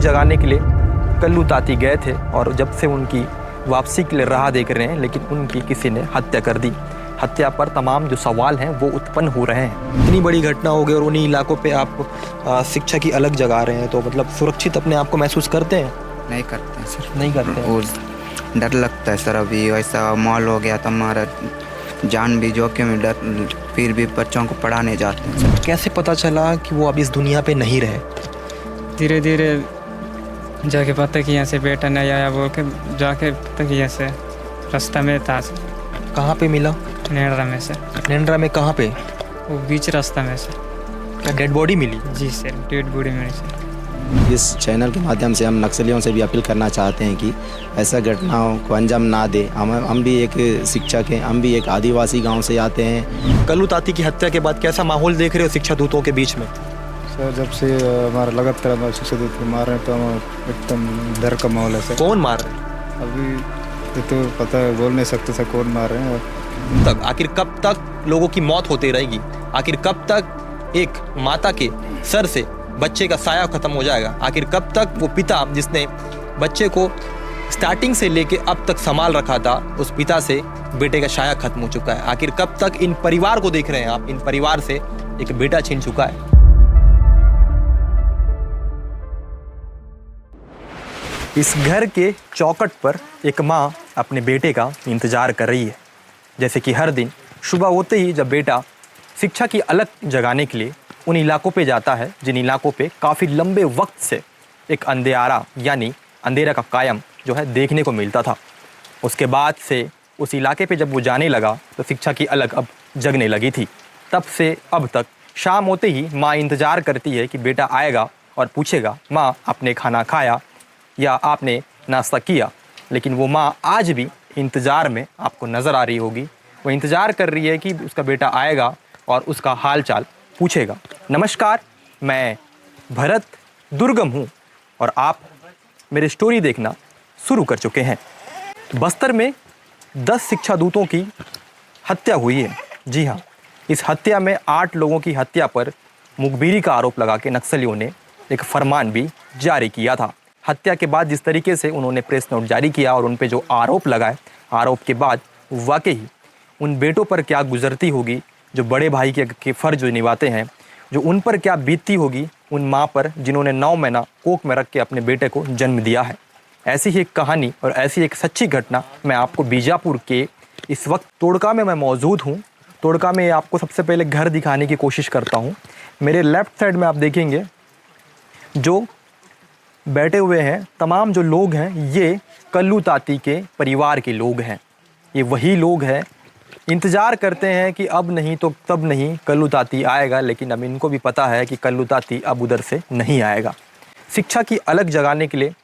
जगाने के लिए कल्लू ताती गए थे और जब से उनकी वापसी के लिए राह देख रहे हैं, लेकिन उनकी किसी ने हत्या कर दी। हत्या पर तमाम जो सवाल हैं वो उत्पन्न हो रहे हैं। इतनी बड़ी घटना हो गई और उन्हीं इलाकों पे आप शिक्षा की अलग जगा रहे हैं, तो मतलब सुरक्षित अपने आप को महसूस करते हैं? नहीं करते हैं सर, नहीं करते हैं। और डर लगता है सर। अभी वैसा माहौल हो गया तो हमारा जान भी जोखिम में, डर फिर भी बच्चों को पढ़ाने जाते हैं सर। कैसे पता चला कि वो अब इस दुनिया पे नहीं रहे? धीरे धीरे जाके पता कि यहाँ से बेटा नहीं आया बोल के जाके पता कि यहाँ से रास्ता में था सर। कहाँ पे मिला? नेंद्रा में सर। नेंद्रा में कहाँ पे? वो बीच रास्ता में सर। क्या डेड बॉडी मिली? जी सर, डेड बॉडी मिली सर। इस चैनल के माध्यम से हम नक्सलियों से भी अपील करना चाहते हैं कि ऐसा घटनाओं को अंजाम ना दे। हम भी एक शिक्षक हैं, हम भी एक आदिवासी गांव से आते हैं। कल्लू ताती की हत्या के बाद कैसा माहौल देख रहे हो शिक्षा दूतों के बीच में? सर जब से हमारा लगातार हमारे शिक्षा दूत मार रहे हैं तो हम एकदम डर का माहौल है सर। कौन मार रहे हैं? अभी ये तो पता है, बोल नहीं सकते सर कौन मार रहे हैं। तक आखिर कब तक लोगों की मौत होती रहेगी? आखिर कब तक एक माता के सर से बच्चे का साया खत्म हो जाएगा? आखिर कब तक वो पिता जिसने बच्चे को स्टार्टिंग से लेके अब तक संभाल रखा था, उस पिता से बेटे का साया खत्म हो चुका है? आखिर कब तक इन परिवार को देख रहे हैं आप? इन परिवार से एक बेटा छीन चुका है। इस घर के चौखट पर एक माँ अपने बेटे का इंतजार कर रही है। जैसे कि हर दिन सुबह होते ही जब बेटा शिक्षा की अलग जगाने के लिए उन इलाकों पे जाता है जिन इलाकों पे काफ़ी लंबे वक्त से एक अंधेरा यानी अंधेरा का कायम जो है देखने को मिलता था, उसके बाद से उस इलाके पे जब वो जाने लगा तो शिक्षा की अलग अब जगने लगी थी। तब से अब तक शाम होते ही माँ इंतज़ार करती है कि बेटा आएगा और पूछेगा, माँ आपने खाना खाया या आपने नाश्ता किया? लेकिन वो माँ आज भी इंतज़ार में आपको नज़र आ रही होगी। वो इंतज़ार कर रही है कि उसका बेटा आएगा और उसका हाल चाल पूछेगा। नमस्कार, मैं भरत दुर्गम हूँ और आप मेरे स्टोरी देखना शुरू कर चुके हैं। बस्तर में 10 शिक्षा दूतों की हत्या हुई है। जी हाँ, इस हत्या में 8 लोगों की हत्या पर मुखबिरी का आरोप लगा के नक्सलियों ने एक फरमान भी जारी किया था। हत्या के बाद जिस तरीके से उन्होंने प्रेस नोट जारी किया और उन पे जो आरोप लगाए, आरोप के बाद वाकई उन बेटों पर क्या गुजरती होगी जो बड़े भाई के फ़र्ज जो निभाते हैं, जो उन पर क्या बीतती होगी उन माँ पर जिन्होंने 9 महीना कोख में रख के अपने बेटे को जन्म दिया है। ऐसी ही एक कहानी और ऐसी एक सच्ची घटना मैं आपको बीजापुर के इस वक्त तोड़का में मैं मौजूद हूँ। तोड़का में आपको सबसे पहले घर दिखाने की कोशिश करता हूँ। मेरे लेफ़्ट साइड में आप देखेंगे जो बैठे हुए हैं तमाम जो लोग हैं, ये कल्लू ताती के परिवार के लोग हैं। ये वही लोग हैं, इंतज़ार करते हैं कि अब नहीं तो तब नहीं कल्लू ताती आएगा, लेकिन अब इनको भी पता है कि कल्लू ताती अब उधर से नहीं आएगा। शिक्षा की अलग जगाने के लिए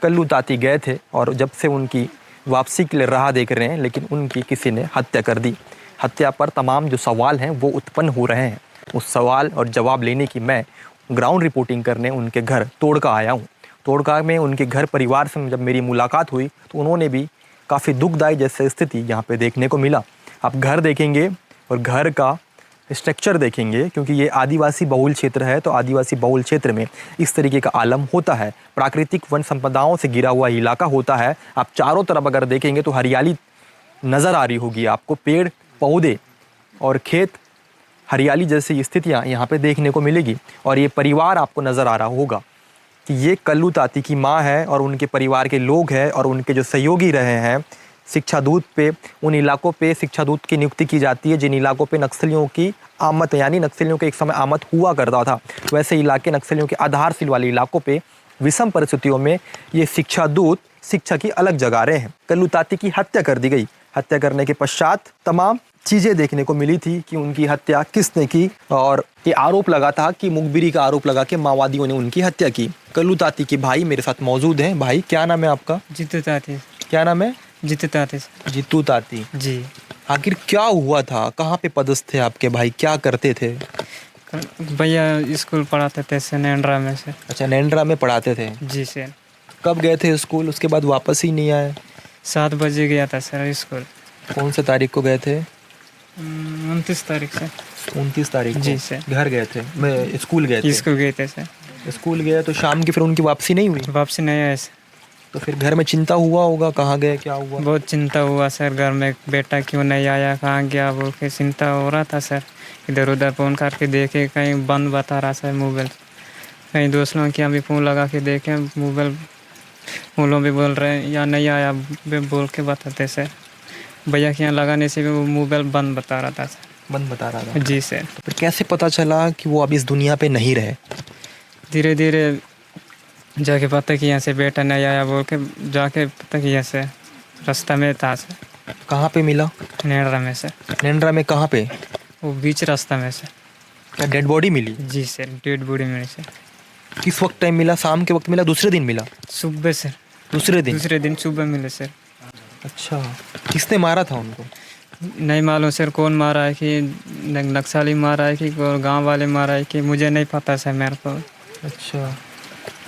कल्लू ताती गए थे और जब से उनकी वापसी के लिए राह देख रहे हैं, लेकिन उनकी किसी ने हत्या कर दी। हत्या पर तमाम जो सवाल हैं वो उत्पन्न हो रहे हैं। उस सवाल और जवाब लेने की मैं ग्राउंड रिपोर्टिंग करने उनके घर तोड़का आया हूँ। तोड़का में उनके घर परिवार से जब मेरी मुलाकात हुई तो उन्होंने भी काफ़ी दुखदायी जैसे स्थिति यहाँ पे देखने को मिला। आप घर देखेंगे और घर का स्ट्रक्चर देखेंगे, क्योंकि ये आदिवासी बहुल क्षेत्र है, तो आदिवासी बहुल क्षेत्र में इस तरीके का आलम होता है। प्राकृतिक वन संपदाओं से घिरा हुआ इलाका होता है। आप चारों तरफ अगर देखेंगे तो हरियाली नज़र आ रही होगी आपको, पेड़ पौधे और खेत, हरियाली जैसी स्थितियाँ यहाँ पे देखने को मिलेगी। और ये परिवार आपको नज़र आ रहा होगा कि ये कल्लू ताती की माँ है और उनके परिवार के लोग हैं और उनके जो सहयोगी रहे हैं। शिक्षा दूत पे उन इलाकों पे शिक्षा दूत की नियुक्ति की जाती है जिन इलाकों पे नक्सलियों की आमद, यानी नक्सलियों के एक समय आमद हुआ करता था, वैसे इलाके नक्सलियों के आधारशिल वाले इलाकों पे विषम परिस्थितियों में ये शिक्षा दूत शिक्षा की अलग जगा रहे हैं। कल्लू ताती की हत्या कर दी गई। हत्या करने के पश्चात तमाम चीज़ें देखने को मिली थी कि उनकी हत्या किसने की, और ये आरोप लगा था कि मुखबिरी का आरोप लगा के माओवादियों ने उनकी हत्या की। कल्लू ताती के भाई मेरे साथ मौजूद हैं। भाई क्या नाम है आपका? जीतू ताती। क्या नाम है? जीतू ताती। जीतू ताती जी। आखिर क्या हुआ था? कहाँ पे पदस्थ थे आपके भाई? क्या करते थे? भैया स्कूल पढ़ाते थे से नेंद्रा में से। अच्छा, नेंद्रा में पढ़ाते थे? जी सर। कब गए थे स्कूल? उसके बाद वापस ही नहीं आए? 7 बजे गया था सर स्कूल। कौन से तारीख को गए थे? 29 तारीख से। 29 तारीख को? जी सर। घर गए थे? मैं स्कूल गए थे? स्कूल गए थे सर। स्कूल गए तो शाम की फिर उनकी वापसी नहीं हुई? वापसी नहीं आए सर। तो फिर घर में चिंता हुआ होगा, कहाँ गए क्या हुआ? बहुत चिंता हुआ सर, घर में बेटा क्यों नहीं आया, कहाँ गया बोल के चिंता हो रहा था सर। इधर उधर फ़ोन करके देखे, कहीं बंद बता रहा सर मोबाइल, कहीं दोस्तों के यहाँ भी फ़ोन लगा के देखे मोबाइल, वो लोग भी बोल रहे हैं या नहीं आया बोल के बताते सर। भैया के यहाँ लगाने से भी वो मोबाइल बंद बता रहा था सर। बंद बता रहा था? जी सर। तो फिर कैसे पता चला कि वो अब इस दुनिया पे नहीं रहे? धीरे धीरे जाके पता किया से बेटा नहीं आया बोल के, जाके पता किया से रास्ता में था सर। कहाँ पे मिला? नेंद्रा में सर। नेंद्रा में कहाँ पे? वो बीच रास्ता में सर। क्या डेड बॉडी मिली? जी सर, डेड बॉडी में सर। किस वक्त टाइम मिला? शाम के वक्त मिला, दूसरे दिन मिला? सुबह सर। दूसरे दिन सुबह मिले सर। अच्छा, किसने मारा था उनको? नहीं मालूम सर कौन मारा है, कि नक्सली मारा है कि गांव वाले मारा है कि मुझे नहीं पता सर मेरे को। अच्छा,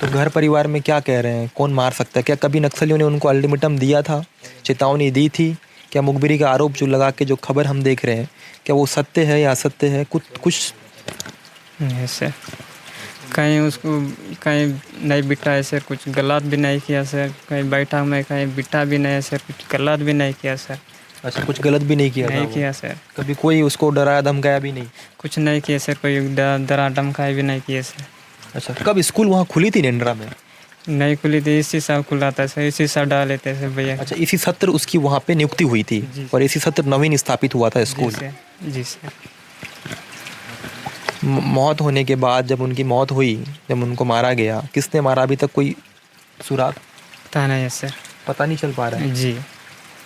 तो घर परिवार में क्या कह रहे हैं, कौन मार सकता है? क्या कभी नक्सलियों ने उनको अल्टीमेटम दिया था, चेतावनी दी थी? क्या मुखबिरी का आरोप जो लगा के जो खबर हम देख रहे हैं, क्या वो सत्य है या असत्य है? कुछ नहीं सर, कहीं उसको कहीं नहीं बिठा है सर, कुछ गलत भी नहीं किया सर, कहीं बैठा में कहीं बिठा भी नहीं है सर, कुछ गलत भी नहीं किया सर। अच्छा, कुछ गलत भी नहीं किया? नहीं था किया सर। कभी कोई उसको डराया धमकाया भी नहीं? कुछ नहीं किया सर, कोई डरा धमकाए भी नहीं किए सर। अच्छा, कब स्कूल वहाँ खुली थी नेंद्रा में? नहीं खुली थी, इसी साल खुला था सर, इसी साल डाले थे सर भैया। अच्छा, इसी सत्र उसकी वहाँ पे नियुक्ति हुई थी जी। और इसी सत्र नवीन स्थापित हुआ था स्कूल। जी सर। मौत होने के बाद जब उनकी मौत हुई, जब उनको मारा गया, किसने मारा अभी तक कोई सुराग पता नहीं है सर। पता नहीं चल पा रहा है? जी,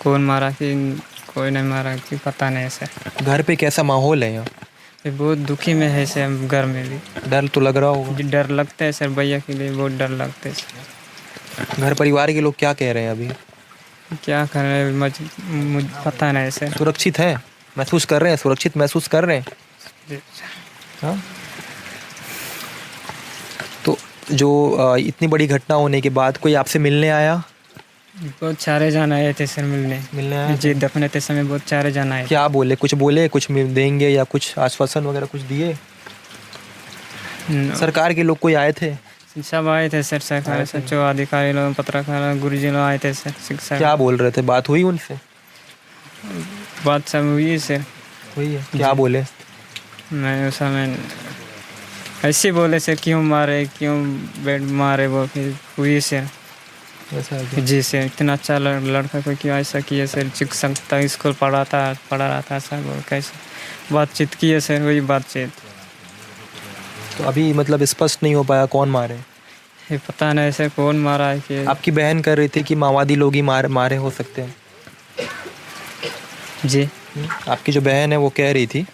कौन मारा कि कोई नहीं मारा कि पता नहीं है सर। घर पे कैसा माहौल है यहाँ? ये बहुत दुखी में है सर, घर में भी डर तो लग रहा होगा। डर लगता है सर, भैया के लिए बहुत डर लगता है सर। घर परिवार के लोग क्या कह रहे हैं अभी? क्या कर रहे हैं मुझे पता नहीं सर। सुरक्षित है? महसूस कर रहे हैं? सुरक्षित महसूस कर रहे हैं? जी। हाँ? तो जो इतनी बड़ी घटना होने के बाद कोई आपसे मिलने आया? बहुत सारे जन आए थे सर मिलने आया? जी, दफने के समय बहुत सारे जन आए। क्या बोले? कुछ बोले, कुछ देंगे या कुछ आश्वासन वगैरह कुछ दिए? सरकार के लोग कोई आए थे? सब आए थे सर, सरकार से जो अधिकारी लोग, पत्रकार, गुरुजी लोग आए थे सर। शिक्षा क्या बोल रहे थे? बात हुई उनसे? बात सब हुई सर। हुई है? क्या बोले? मैं उस समय ऐसे बोले सर, क्यों मारे, क्यों बेड मारे बोल के हुई सर। ऐसा है क्या? जी सर, इतना अच्छा लड़का को क्यों ऐसा किया सर, शिक्षक था, स्कूल पढ़ा रहा था सर, वो कैसे बातचीत की है सर, वही बातचीत। तो अभी मतलब स्पष्ट नहीं हो पाया कौन मारे? ये पता नहीं सर कौन मारा है कि। आपकी बहन कर रही थी कि माओवादी लोग ही मारे हो सकते हैं। जी, आपकी जो बहन है वो कह रही थी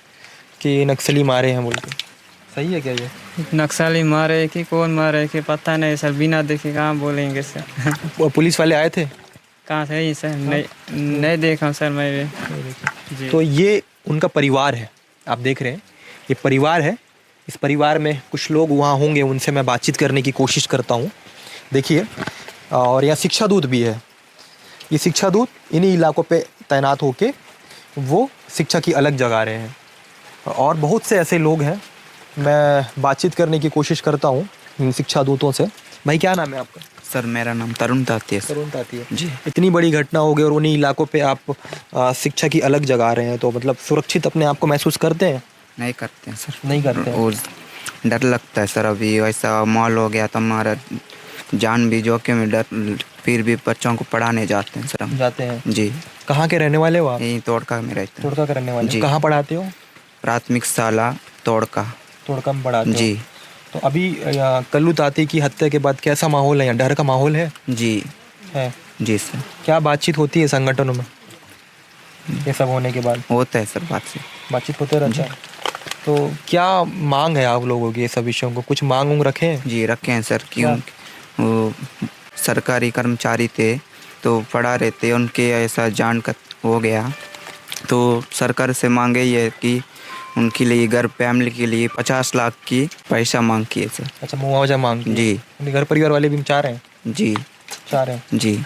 कि नक्सली मारे हैं बोल के, सही है क्या ये? नक्सली मारे कि कौन मारे कि पता नहीं सर, बिना देखे कहाँ बोलेंगे सर। वो पुलिस वाले आए थे? कहाँ से ही सर, नहीं देखा सर मैं भी। जी। तो ये उनका परिवार है, आप देख रहे हैं, ये परिवार है। इस परिवार में कुछ लोग वहाँ होंगे, उनसे मैं बातचीत करने की कोशिश करता हूँ। देखिए, और यहाँ शिक्षा दूत भी है। ये शिक्षा दूत इन्हीं इलाकों पे तैनात होके वो शिक्षा की अलग जगा रहे हैं, और बहुत से ऐसे लोग हैं। मैं बातचीत करने की कोशिश करता हूँ इन शिक्षा दूतों से। भाई, क्या नाम है आपका? सर मेरा नाम तरुण ताती है सर। तरुण ताती है जी। इतनी बड़ी घटना हो गई और उन्हीं इलाकों पे आप शिक्षा की अलग जगा रहे हैं, तो मतलब सुरक्षित अपने आप को महसूस करते हैं? नहीं करते हैं सर। नहीं करते हैं? और डर लगता है सर, अभी वैसा माहौल हो गया तो हमारा जान भी जोखिम में, डर फिर भी बच्चों को पढ़ाने जाते हैं सर हम। जाते हैं? जी। कहाँ के रहने वाले हो आप? यहीं तोड़का में रहते हैं। तोड़का के रहने वाले जी। हो? कहाँ पढ़ाते हो? प्राथमिक शाला तोड़का। तोड़का में पढ़ाते हो? जी। तो अभी कल्लू ताती की हत्या के बाद कैसा माहौल है यहाँ? डर का माहौल है? जी है। जी सर। क्या बातचीत होती है संगठनों में ये सब होने के बाद? होता है सर, बातचीत होते रहता है। तो क्या मांग है आप लोगों की ये सब विषयों को? कुछ मांग उंग रखे हैं? जी रखे हैं सर, क्यों वो सरकारी कर्मचारी थे तो पढ़ा रहे थे, उनके ऐसा जान का हो गया तो सरकार से मांगे ये कि उनके लिए, घर फैमिली के लिए 50 लाख की पैसा मांग किए सर। अच्छा, मुआवजा मांग की? जी। उनके घर परिवार वाले भी चाह रहे हैं? जी चाह रहे हैं। जी।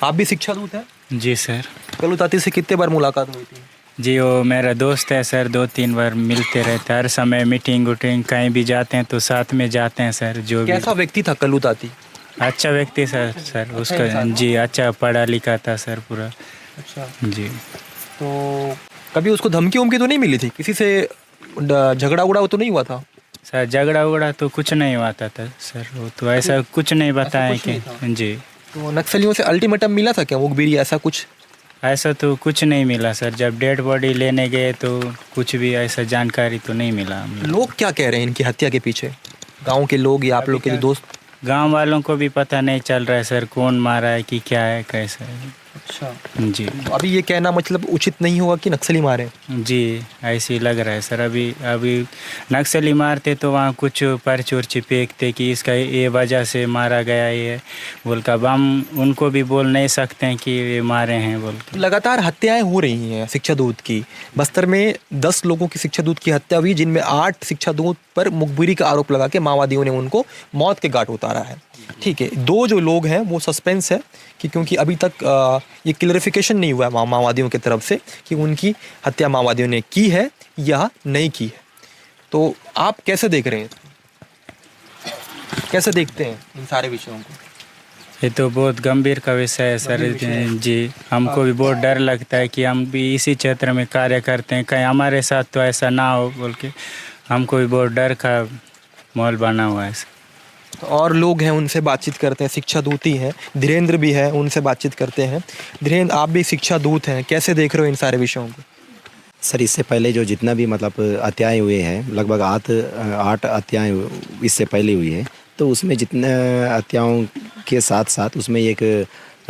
आप भी शिक्षा दूत हैं? जी सर। कल्लू ताती से कितने बार मुलाकात हुई थी? जी वो मेरा दोस्त है सर, 2-3 बार मिलते रहते हैं हर समय, मीटिंग उटिंग कहीं भी जाते हैं तो साथ में जाते हैं सर। जो भी कैसा व्यक्ति था कल्लू ताती? अच्छा व्यक्ति सर उसका जी, अच्छा पढ़ा लिखा था सर पूरा। अच्छा, जी तो कभी उसको धमकी उमकी तो नहीं मिली थी? किसी से झगड़ा उगड़ा तो नहीं हुआ था? सर, झगड़ा उगड़ा तो कुछ नहीं हुआ था सर, वो तो ऐसा कुछ नहीं बताया कुछ कि नहीं था? जी तो नक्सलियों से अल्टीमेटम मिला था क्या, मुखबिरी ऐसा कुछ? ऐसा तो कुछ नहीं मिला सर। जब डेड बॉडी लेने गए तो कुछ भी ऐसा जानकारी तो नहीं मिला हमें। लोग क्या कह रहे हैं इनकी हत्या के पीछे? गांव के लोग या आप लोग के जो दोस्त? गांव वालों को भी पता नहीं चल रहा है सर कौन मारा है कि क्या है कैसा है। अच्छा, जी तो अभी ये कहना मतलब उचित नहीं होगा कि नक्सली मारे? जी ऐसे ही लग रहा है सर। अभी नक्सली मारते तो वहाँ कुछ पर्च उर्च फेंकते कि इसका ये वजह से मारा गया ये बोल कर। अब हम उनको भी बोल नहीं सकते हैं कि ये मारे हैं बोल के। लगातार हत्याएं हो रही हैं शिक्षा दूत की। बस्तर में 10 लोगों की शिक्षा दूत की हत्या हुई, जिनमें 8 शिक्षा दूत पर मुखबिरी का आरोप लगा के माओवादियों ने उनको मौत के घाट उतारा है। ठीक है, 2 जो लोग हैं वो सस्पेंस है कि क्योंकि अभी तक ये क्लियरिफिकेशन नहीं हुआ है माओवादियों की तरफ से कि उनकी हत्या माओवादियों ने की है या नहीं की है। तो आप कैसे देख रहे हैं, कैसे देखते हैं इन सारे विषयों को? ये तो बहुत गंभीर का विषय है सर जी। हमको भी बहुत डर लगता है कि हम भी इसी क्षेत्र में कार्य करते हैं, कहीं हमारे साथ तो ऐसा ना हो बोल के हमको भी बहुत डर का माहौल बना हुआ है सर। तो और लोग हैं उनसे बातचीत करते हैं, शिक्षा दूत ही हैं, धीरेन्द्र भी है, उनसे बातचीत करते हैं। धीरेन्द्र, आप भी शिक्षा दूत हैं, कैसे देख रहे हो इन सारे विषयों को? सर इससे पहले जो जितना भी मतलब हत्याएँ हुए हैं, लगभग 8 हत्याएँ इससे पहले हुई है, तो उसमें जितने हत्याओं के साथ साथ उसमें एक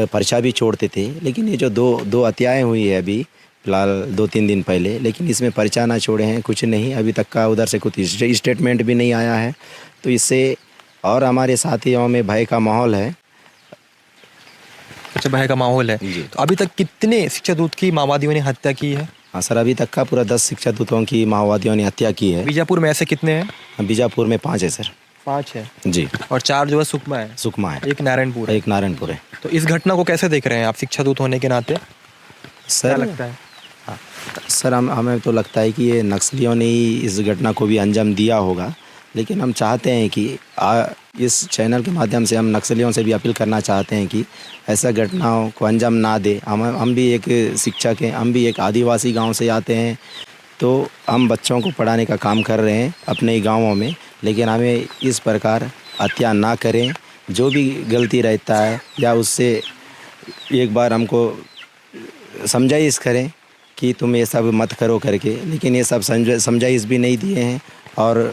पर्चा भी छोड़ते थे। लेकिन ये जो दो हत्याएँ हुई है अभी फ़िलहाल 2-3 दिन पहले, लेकिन इसमें पर्चा ना छोड़े हैं, कुछ नहीं अभी तक का उधर से कुछ स्टेटमेंट भी नहीं आया है। तो इससे और हमारे साथियों में भय का माहौल है। अच्छा, भय का माहौल है। जी। तो अभी तक कितने शिक्षा दूत की माओवादियों ने हत्या की है? हाँ सर, अभी तक का पूरा 10 शिक्षा दूतों की माओवादियों ने हत्या की है। बीजापुर में ऐसे कितने हैं? बीजापुर में 5 है सर। 5 है जी, और 4 जो है सुकमा है, सुकमा है, एक नारायणपुर है। एक नारायणपुर है। तो इस घटना को कैसे देख रहे हैं आप शिक्षा दूत होने के नाते? क्या सर लगता है? सर हमें तो लगता है कि ये नक्सलियों ने ही इस घटना को भी अंजाम दिया होगा। लेकिन हम चाहते हैं कि इस चैनल के माध्यम से हम नक्सलियों से भी अपील करना चाहते हैं कि ऐसा घटनाओं को अंजाम ना दे। हम भी एक शिक्षक हैं, हम भी एक आदिवासी गांव से आते हैं, तो हम बच्चों को पढ़ाने का काम कर रहे हैं अपने ही गाँवों में। लेकिन हमें इस प्रकार हत्या ना करें। जो भी गलती रहता है या उससे एक बार हमको समझाइश करें कि तुम ये सब मत करो करके, लेकिन ये सब समझाइश भी नहीं दिए हैं और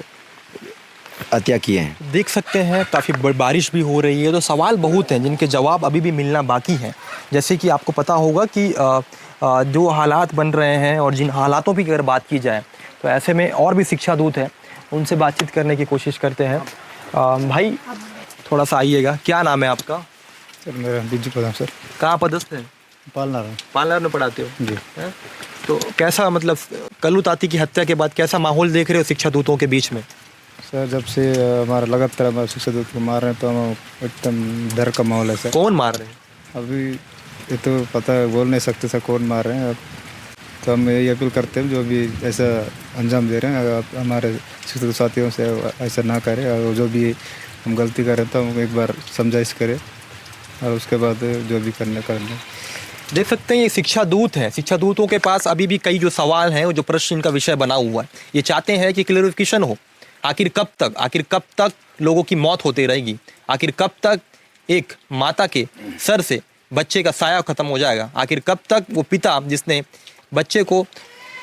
हत्या किए हैं। देख सकते हैं काफ़ी बारिश भी हो रही है, तो सवाल बहुत हैं जिनके जवाब अभी भी मिलना बाकी हैं। जैसे कि आपको पता होगा कि जो हालात बन रहे हैं और जिन हालातों की अगर बात की जाए तो ऐसे में और भी शिक्षा दूत हैं, उनसे बातचीत करने की कोशिश करते हैं। भाई थोड़ा सा आइएगा, क्या नाम है आपका? सर मेरा बिजू प्रधान सर, कहाँ पदस्थ है? पालना रहा पालनर में पढ़ाते हो? जी। हैं? तो कैसा मतलब कल्लू ताती की हत्या के बाद कैसा माहौल देख रहे हो शिक्षा दूतों के बीच में? सर जब से हमारा लगातार हमारे शिक्षा दूत को मार रहे हैं तो हम एकदम डर का माहौल है सर। कौन मार रहे हैं? अभी ये तो पता है, बोल नहीं सकते सर कौन मार रहे हैं। अब तो हम यही अपील करते हैं जो भी ऐसा अंजाम दे रहे हैं, अगर आप हमारे शिक्षक साथियों से ऐसा ना करें, और जो भी हम गलती करें तो हम एक बार समझाइश करें और उसके बाद जो भी करने कर लें। देख सकते हैं ये शिक्षा दूत हैं। शिक्षा दूतों के पास अभी भी कई जो सवाल हैं, जो प्रश्न इनका विषय बना हुआ है। ये चाहते हैं कि क्लियरिफिकेशन हो। आखिर कब तक लोगों की मौत होती रहेगी? आखिर कब तक एक माता के सर से बच्चे का साया खत्म हो जाएगा? आखिर कब तक वो पिता जिसने बच्चे को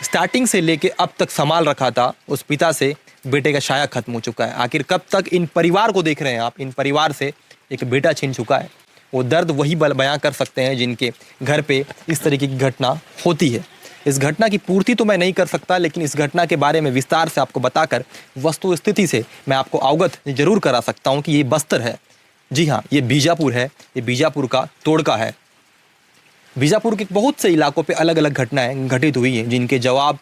स्टार्टिंग से लेके अब तक संभाल रखा था, उस पिता से बेटे का साया खत्म हो चुका है? आखिर कब तक इन परिवार को देख रहे हैं आप, इन परिवार से एक बेटा छीन चुका है? वो दर्द वही बयां कर सकते हैं जिनके घर पे इस तरीके की घटना होती है। इस घटना की पूर्ति तो मैं नहीं कर सकता, लेकिन इस घटना के बारे में विस्तार से आपको बताकर वस्तु स्थिति से मैं आपको अवगत जरूर करा सकता हूं कि ये बस्तर है। जी हाँ, ये बीजापुर है, ये बीजापुर का तोड़का है। बीजापुर के बहुत से इलाकों पे अलग अलग घटनाएं घटित हुई हैं जिनके जवाब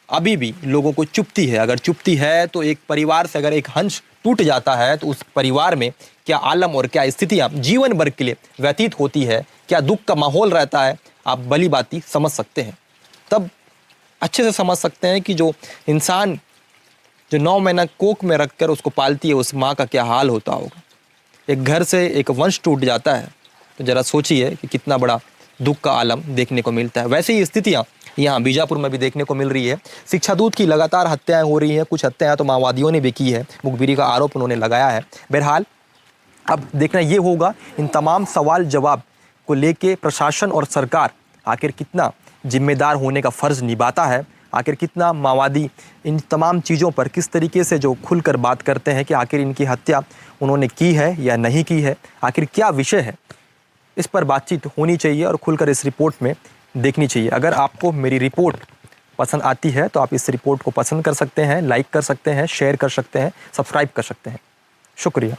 अभी भी लोगों को चुभती है। अगर चुभती है तो एक परिवार से अगर एक हंस टूट जाता है तो उस परिवार में क्या आलम और क्या स्थितियाँ जीवन भर के लिए व्यतीत होती है, क्या दुख का माहौल रहता है, आप भली भांति समझ सकते हैं। तब अच्छे से समझ सकते हैं कि जो इंसान जो 9 महीना कोख में रखकर उसको पालती है उस माँ का क्या हाल होता होगा। एक घर से एक वंश टूट जाता है तो ज़रा सोचिए कि कितना बड़ा दुख का आलम देखने को मिलता है। वैसे ही स्थितियाँ यहाँ बीजापुर में भी देखने को मिल रही है। शिक्षा दूत की लगातार हत्याएं हो रही हैं, कुछ हत्याएं तो माओवादियों ने भी की है, मुखबिरी का आरोप उन्होंने लगाया है। बहरहाल अब देखना ये होगा इन तमाम सवाल जवाब को लेके प्रशासन और सरकार आखिर कितना जिम्मेदार होने का फ़र्ज़ निभाता है, आखिर कितना माओवादी इन तमाम चीज़ों पर किस तरीके से जो खुलकर बात करते हैं कि आखिर इनकी हत्या उन्होंने की है या नहीं की है, आखिर क्या विषय है, इस पर बातचीत होनी चाहिए और खुलकर इस रिपोर्ट में देखनी चाहिए। अगर आपको मेरी रिपोर्ट पसंद आती है तो आप इस रिपोर्ट को पसंद कर सकते हैं, लाइक कर सकते हैं, शेयर कर सकते हैं, सब्सक्राइब कर सकते हैं। शुक्रिया।